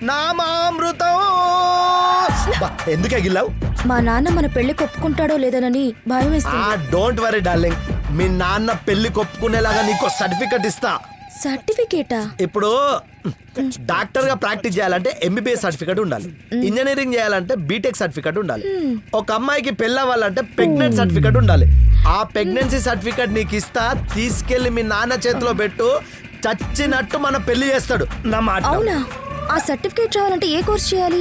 నామామృతం. ఎందుకే గిల్లావు? మా నాన్న మన పెళ్లి ఒప్పుకుంటాడో లేదనని భయం వేస్తుంది. డోంట్ వరీ డార్లింగ్, మీ నాన్న పెళ్లి కొప్పుకునేలాగా నీకు సర్టిఫికెట్ ఇస్తా. సర్టిఫికేటా? ఇప్పుడు డాక్టర్ గా ప్రాక్టీస్ చేయాలంటే ఎంబీబీఎస్ సర్టిఫికెట్ ఉండాలి, ఇంజనీరింగ్ చేయాలంటే బీటెక్ సర్టిఫికెట్ ఉండాలి, ఒక అమ్మాయికి పెళ్లి అవ్వాలంటే ప్రెగ్నెంట్ సర్టిఫికెట్ ఉండాలి. ఆ ప్రెగ్నెన్సీ సర్టిఫికెట్ నీకు ఇస్తా, తీసుకెళ్లి మీ నాన్న చేతిలో పెట్టు, చచ్చినట్టు మన పెళ్లి చేస్తాడు. నా మాట. అవునా? ఆ సర్టిఫికేట్ రావాలంటే ఏ కోర్స్ చేయాలి?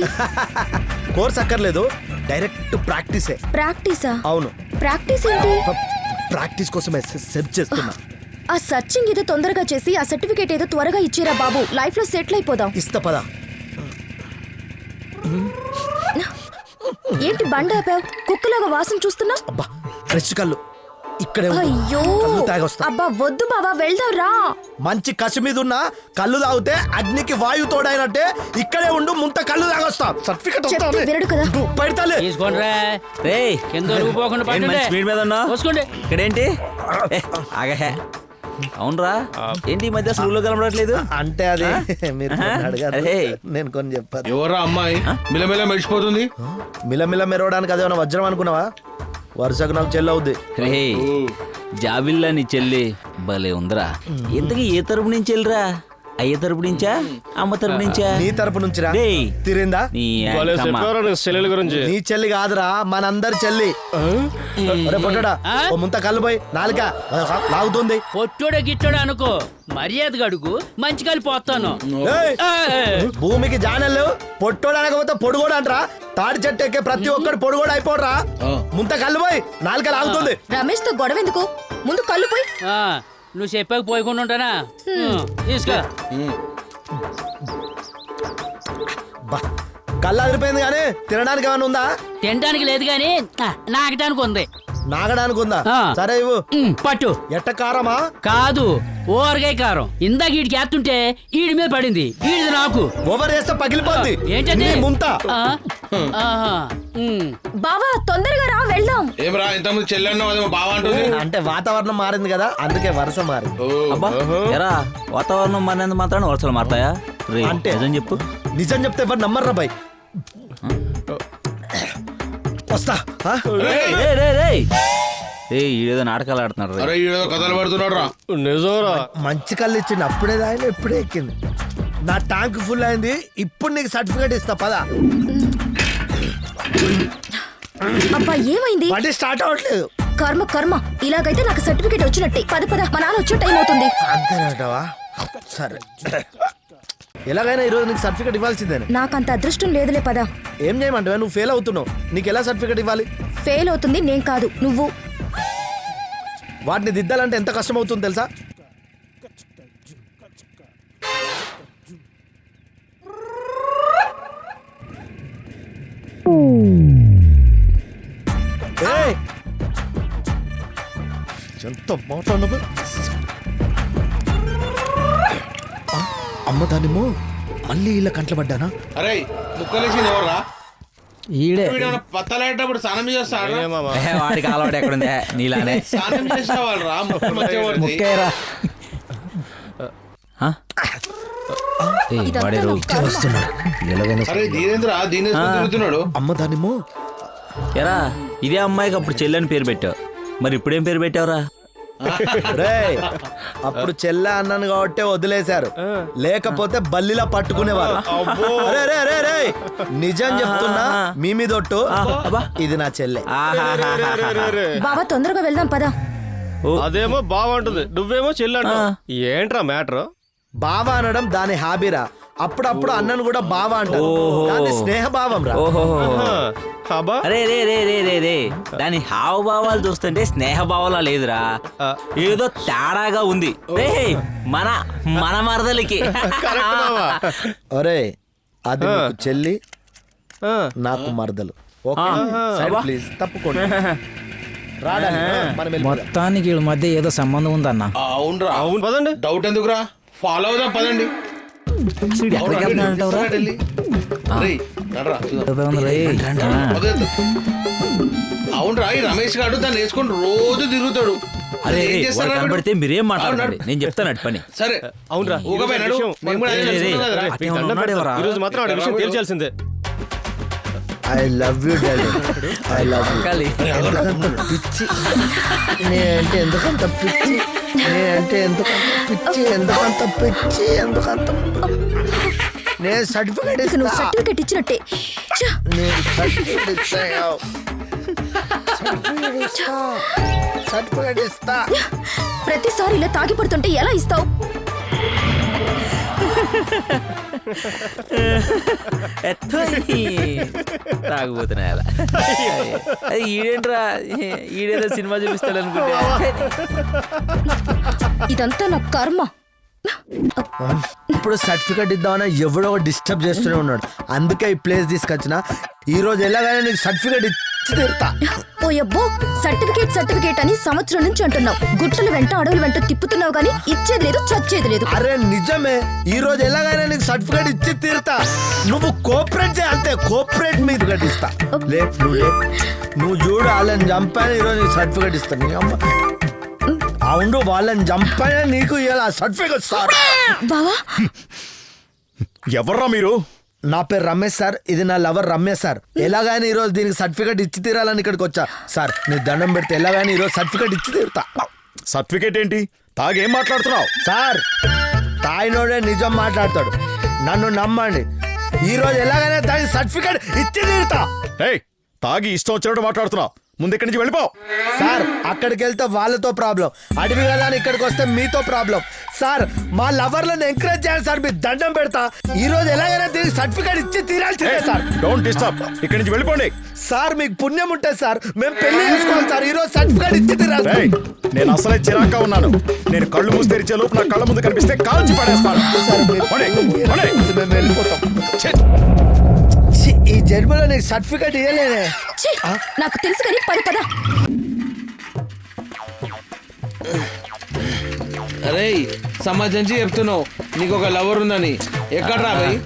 కోర్స్ అక్కర్లేదు, డైరెక్ట్ ప్రాక్టీసే. ప్రాక్టీసా? అవును. ప్రాక్టీస్ ఏంటి? ప్రాక్టీస్ కోసమే సెర్చ్ చేస్తున్నా. ఆ సర్చింగ్ ఏదో తొందరగా చేసి ఆ సర్టిఫికేట్ ఏదో త్వరగా ఇచ్చిరా బాబు, లైఫ్ లో సెటిల్ అయిపోదాం. ఇస్తా పదా. ఏంటి బండ ఆపావు? కుక్కలాగా వాసన చూస్తున్నా. అబ్బా ఫ్రెష్ కళ్ళు ఇక్కడే. అయ్యో అబ్బా వద్దు బావా, వెళ్దాం రా. మంచి కసి మీద ఉన్న కళ్ళు తాగితే అగ్నికి వాయు తోడైనట్టే ఇక్కడే ఉండు, ముంత కళ్ళు తాగొస్తా. సర్టిఫికెట్ వినడు కదా. పెడతాలే. స్పీడ్ మీద ఉన్నా ఇక్కడేంటి? ఆగహే. అవునరా, ఏంటి ఈ మధ్య స్కూల్లో కనబడట్లేదు? అంటే అది మీరు నేను కొన్ని చెప్పాను. ఎవరా అమ్మాయి మిలమిల మెరిచిపోతుంది? మిలమిల మెరవడానికి అదేమన్నా వజ్రం అనుకున్నావా? వరుసకు నాకు చెల్లి అవుద్ది. రే జాబిల్లా నీ చెల్లి భలే ఉందిరా. ఇంతకీ ఏ తరపు నుంచి వెళ్ళరా? అయ్య తరపు నుంచా, అమ్మ తరపు నుంచా? నీ తరపు నుంచి తిరిందా? నీ చెల్లి కాదురా, మనందరి చెల్లి. పొట్టడా ఓ ముంత కళ్ళు పోయి నాలుక లాగుతుంది. పొట్టోడ గిట్టోడ అనుకో, మర్యాదగా అడుగు, మంచి కలిపి పోతాను. భూమికి జానలు పొట్టోడు అనకపోతే పొడుగోడు అంటరా. తాడి చెట్టు ఎక్కే ప్రతి ఒక్కడు పొడుగోడు అయిపోడరా. ముంత కళ్ళు పోయి నాలుక లాగుతుంది. రమేష్ తో గొడవ ఎందుకు, ముందు కళ్ళు పోయి. నువ్వు చెప్పాక పోయకుండా ఉంటానా? తీసుకో. కళ్ళు అదిరిపోయింది కానీ తినడానికి ఏమైనా ఉందా? తినడానికి లేదు గాని నాకటానికి ఉంది. నాగడానికి ఉందా? సరే ఇవ్వు. పట్టు. ఎట్ట కారమా? కాదు, ఓవరకాయ కారం. ఇందాక వీడికి ఎత్తుంటే ఈడి మీద పడింది, ఈడిది నాకు. ఓవర్ చేస్తే పగిలిపోద్ది. ఏంటంటే ముంత. బావా తొందరగా రా, వెళ్దాం. ఏమరా ఇంతకుముందు చెల్లెన్నో అదేమో బావా అంటుంది. అంటే వాతావరణం మారింది కదా, అందుకే వరుస మారింది. ఎరా వాతావరణం మారినందు మాత్రాన వరుసలు మారతాయా? అంటే నిజం చెప్పు. నిజం చెప్తే ఎవరు నమ్మర్రా బాయ్. వస్తా. ఏదో నాటకాలు ఆడుతున్నాడు. కథలు పడుతున్నాడు రా. నిజంరా. మంచి కళ్ళు ఇచ్చింది, అప్పుడే దాని ఎప్పుడే ఎక్కింది. నా ట్యాంక్ ఫుల్ అయింది, ఇప్పుడు నీకు సర్టిఫికేట్ ఇస్తా పదా. అబ్బా ఏమైంది? బండి స్టార్ట్ అవ్వట్లేదు. కర్మ కర్మ, ఇలాగైతే నాకు సర్టిఫికేట్ వచ్చినట్టే. పద పద, మా నాన్న వచ్చే టైం అవుతుంది. అంతేనంటావా? సరే, ఎలాగైనా ఈరోజు నీకు సర్టిఫికేట్ ఇవ్వాల్సిందేనే. నాకంత అదృష్టం లేదులే, పద. ఏం చేయమంటావా? నువ్వు ఫెయిల్ అవుతున్నావు, నీకు ఎలా సర్టిఫికేట్ ఇవ్వాలి? ఫెయిల్ అవుతుంది నేను కాదు, నువ్వు. వాటిని దిద్దాలంటే ఎంత కష్టం అవుతుంది తెలుసా? ఎంత మాట్లాడినవు? అమ్మ దానిమో మళ్ళీ ఇలా కంట్ల పడ్డానా? అరే ముక్కలేసింది ఎవర్రా? ఈడే పత్తలేటప్పుడు స్నానం చేస్తాడు. వాడికి అలవాటు ఎక్కడుంది నీలానే. స్నానం చేసేవాళ్ళరా ముక్కేరా. అమ్మ దానిమో. ఎరా ఇదే అమ్మాయికి అప్పుడు చెల్లని పేరు పెట్టావు, మరి ఇప్పుడేం పేరు పెట్టావురా? అప్పుడు చెల్ల అన్నాను కాబట్టి వదిలేశారు, లేకపోతే బల్లిలా పట్టుకునేవారు. నిజం చెప్తున్నా, మీ మీదొట్టు, ఇది నా చెల్లె. బావా తొందరగా వెళ్దాం పద. అదేమో బాగుంటుంది, నువ్వేమో చెల్లంట. ఏంట్రా మ్యాటర్? బావా అనడం దాని హాబీరా. అప్పుడప్పుడు అన్నను కూడా బావా అంటారు, స్నేహ భావం రా. దాని హావభావాలు చూస్తుంటే స్నేహ భావాలా లేదురా, ఏదో తేడాగా ఉంది. మన మన మరదలికి. ఒరే అది చెల్లి, నాకు మరదలు. ప్లీజ్ తప్పుకోండి. మొత్తానికి వీళ్ళ మధ్య ఏదో సంబంధం ఉందన్న. అవునరా. అవును పదండి, డౌట్ ఎందుకురా, ఫాలో అవుదాం పదండి. అవునరా, ఈ రమేష్ గారు దాన్ని వేసుకొని రోజు తిరుగుతాడు. అరే ఏం రే, చేస్తారా వాడు వీడు? కనబడితే మీరేం అవును, మాట్లాడండి, నేను చెప్తాను అటు పని. సరే అవునరా ఊగపోయి నడు. మేము కూడా అదే రే, రే, తెలుసుకున్నాం కదరా. అటు ఏమన్నా ఉన్నాడేవరా? ఈ రోజు మాత్రం ఆ విషయం తేల్చాల్సిందే. I love you daddy, I love you. కాలి. పిచ్చి నేనంటే ఎందుకంత పిచ్చి, నేనంటే ఎందుకంత పిచ్చి. నేను సర్టిఫికేట్ ఇక నువ్వు ఇస్తా, సర్టిఫికేట్ ఇచ్చినట్టే ఛ! నేను సర్టిఫికేట్ ఇస్తా. ప్రతిసారి ఇలా తాగి పడుతుంటే ఎలా ఇస్తావు? తాగుపోతున్నా అలా. అది ఈడేంట్రా, ఈడేదో సినిమా చూపిస్తాడు అనుకుంటే. ఇదంతా నా కర్మ. ఇప్పుడు సర్టిఫికేట్ ఇద్దామన్నా ఎవడో డిస్టర్బ్ చేస్తూనే ఉన్నాడు. అందుకే ఈ ప్లేస్ తీసుకొచ్చిన. ఈ రోజు ఎలాగైనా నీకు సర్టిఫికేట్ ఇచ్చి తీరుతా. ఓ అబ్బో, సర్టిఫికేట్ అని సంవత్సరం నుంచి అంటున్నావు. గుట్టల వెంట అడవుల వెంట తిప్పుతున్నావు గానీ ఇచ్చేది లేదు, చచ్చేది లేదు. అరే నిజమే, ఈ రోజు ఎలాగైనా నీకు సర్టిఫికేట్ ఇచ్చి తీరుతా. నువ్వు కోఆపరేట్ చేయ, అంతే. కోఆపరేట్ మీద కట్టిస్తా. నువ్వు చూడు, వాళ్ళని చంపాను, ఈరోజు నీకు సర్టిఫికేట్ ఇస్తాను. నీ అమ్మ అవును, వాళ్ళని చంపాను, నీకు ఇలా సర్టిఫికేట్ సార్. బావా, ఎవర్రా మీరు? నా పేరు రమేష్ సార్, ఇది నా లవర్ రమేష్ సార్. ఎలాగైనా ఈ రోజు దీనికి సర్టిఫికేట్ ఇచ్చి తీరాలని ఇక్కడికి వచ్చా సార్. నీ దండం పెడితే ఎలాగైనా ఈ రోజు సర్టిఫికేట్ ఇచ్చి తీరుతా. సర్టిఫికేట్ ఏంటి? తాగేం మాట్లాడుతున్నావు? సార్, తాయినోడే నిజం మాట్లాడతాడు, నన్ను నమ్మండి. ఈ రోజు ఎలాగైనా దానికి సర్టిఫికేట్ ఇచ్చి తీరుతా. హే, తాగి ఇష్టం వచ్చినట్టు మాట్లాడుతున్నావు. ముందు ఇక్కడి నుంచి వెళ్ళిపో. సార్, అక్కడికి వెళ్తే వాళ్ళతో ప్రాబ్లం, అడవి వెళ్ళాలని ఇక్కడికి వస్తే మీతో ప్రాబ్లం. సార్, మా లవర్లను ఎంకరేజ్ చేయాలి సార్, మీ దండం పెడతా. ఈ రోజు ఎలాగైనా దీనికి సర్టిఫికేట్ ఇచ్చి తీరాల్సిందే సార్. డోంట్ డిస్టర్బ్, ఇక్కడి నుంచి వెళ్ళిపోండి. సార్, మీకు పుణ్యం ఉంటుంది సార్, మేము పెళ్లి చేసుకోవాలి సార్. ఈ రోజు సర్టిఫికేట్ ఇచ్చి తీరాలి. ఏయ్, నేను అసలే చిరాగ్గా ఉన్నాను. నేను కళ్ళు మూసి తెరిచే లోపు నా కళ్ళ ముందు కనిపిస్తే కాల్చి పడేస్తాను. సార్, మీరు పోనీ, పోనీ. మేము వెళ్ళిపోతాం. ఛే, ఛీ, ఈ జన్మలో నీకు సర్టిఫికేట్ ఇవ్వలేనే. ఛీ! నాకు తెలుసు కానీ పద. అరే సమాజంచి చెప్తున్నావు నీకు ఒక లవర్ ఉందని. ఎక్కడ రా భయ్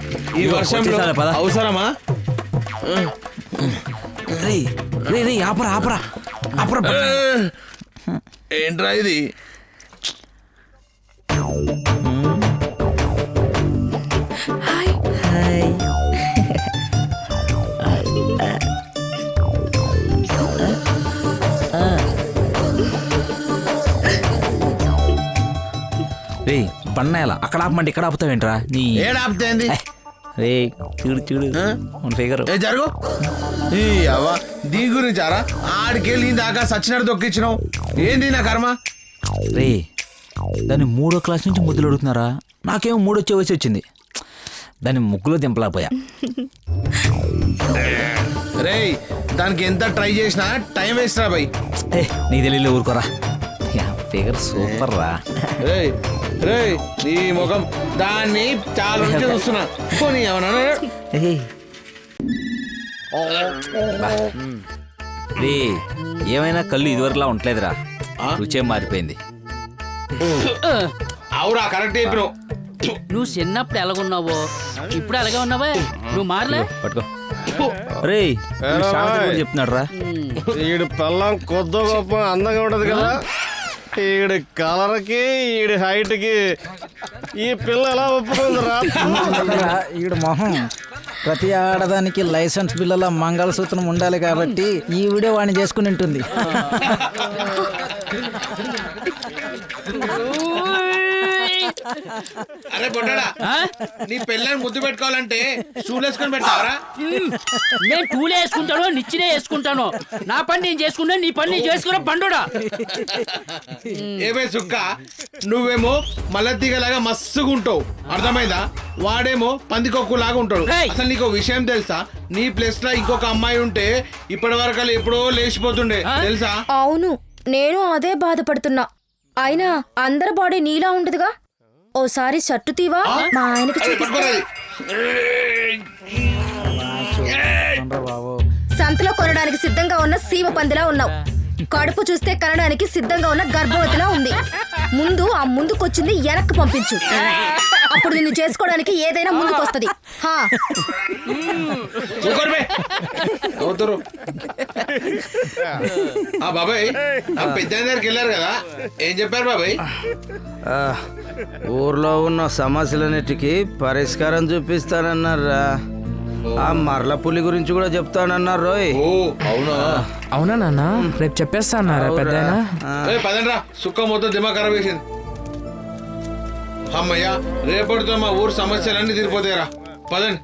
ఈ వర్షంలో? వచ్చేసాలే, పద. అవసరమా? రే రే రే, ఆపరా ఆపరా ఆపరా. ఏంట్రా ఇది? రే బన్నాయలా, అక్కడ ఆపమంటే ఇక్కడ ఆపుతావేంట్రా నీ? ఏడాపుతేంది? రే చూడు చూడు మన ఫిగర్. ఏ జరుగు. ఈ అవ్వ దీని గురించి అరా ఆడికెళ్ళి దాకా సచ్చినట్టు దొక్కించినావు. ఏంది నా కర్మ? రే దాన్ని 3వ క్లాస్ నుంచి ముద్దులు అడుగుతున్నారా? నాకేమో 3 వచ్చే వయసు వచ్చింది. దాన్ని ముగ్గులో దింపలేకపోయా. రే దానికి ఎంత ట్రై చేసినా టైం వేస్ట్ రా భయ్. ఏ నీ తెలియలే, ఊరుకోరా. ఫిగర్ సూపర్ రా. రే రే నీ ముఖం దాన్ని చాలా నుంచి చూస్తున్నా. పోనీ ఏమన్నా ఏయ్. రే ఏమైనా కళ్ళు ఇదివరకులా ఉండలేదురా, రుచే మారిపోయింది. అవురా కరెక్ట్ చెప్పినావు. నువ్వు చిన్నప్పుడు ఎలాగున్నావో ఇప్పుడు అలాగే ఉన్నావా? నువ్వు మారలే. పట్టుకో. రే చెప్తున్నాడు రా. ఈడు పెళ్ళం కొద్ది గొప్ప అందంగా ఉంటది కదా, ఈడి కలర్కి ఈడి హైట్కి ఈ పిల్ల ఎలా ఒప్పుకుందిరా? ఈడు మొహం ప్రతి ఆడదానికి లైసెన్స్ బిల్లుల మంగళసూత్రం ఉండాలి కాబట్టి ఈ వీడియో వాడిని చేసుకుని ఉంటుంది. అరే బొడ్డా, నీ పెళ్ళని ముద్దు పెట్టుకోవాలంటే షూలు వేసుకొని పెడతావరా? నేను టూలే వేసుకుంటాను, నిచ్చినే వేసుకుంటాను. నా పని నేను చేసుకున్నా, నీ పని నేను చేసుకున్నా. పండుడా ఏమే సుక్క, నువ్వేమో మల్లతీగలాగా మస్తుగా ఉంటావు, అర్థమైందా? వాడేమో పందికొక్కులాగా ఉంటాడు. ఏయ్! అసలు నీకు విషయం తెలుసా? నీ ప్లేస్ లో ఇంకొక అమ్మాయి ఉంటే ఇప్పటి వరకు ఎప్పుడో లేచిపోతుండే తెలుసా? అవును, నేను అదే బాధపడుతున్నా. అయినా అందరి బాడీ నీలా ఉండదుగా. ఓసారి షర్టు తీవా, మా ఆయనకి చూపిస్తా. సంతలో కొనడానికి సిద్ధంగా ఉన్న సీమ పందిలా ఉన్నావు. కడుపు చూస్తే కనడానికి సిద్ధంగా ఉన్న గర్భవతిలా ఉంది. ముందు ఆ ముందుకొచ్చింది వెనక్కి పంపించు. అప్పుడు నిన్ను చేసుకోవడానికి ఏదైనా ముందుకొస్తది హా. ఊరుకోరు బే. అవుతారు బాబాయ్ ఆ పెద్ద దగ్గరికి వెళ్ళారు కదా ఏం చెప్పారు బాబాయ్? ఊర్లో ఉన్న సమస్యలన్నిటికీ పరిష్కారం చూపిస్తానన్నారా. ఆ మరల పులి గురించి కూడా చెప్తానన్నారు రోయ్. ఓ అవునా? అవునా నాన్న రేపు చెప్పేస్తా అన్నారా పెద్ద పదండ్రా సుక్క మొత్తం దిమాగ్ ఖరాబ్ చేసింది. అమ్మయ్యా రేపటితో మా ఊరు సమస్యలన్నీ తీరిపోతాయిరా. పదండి.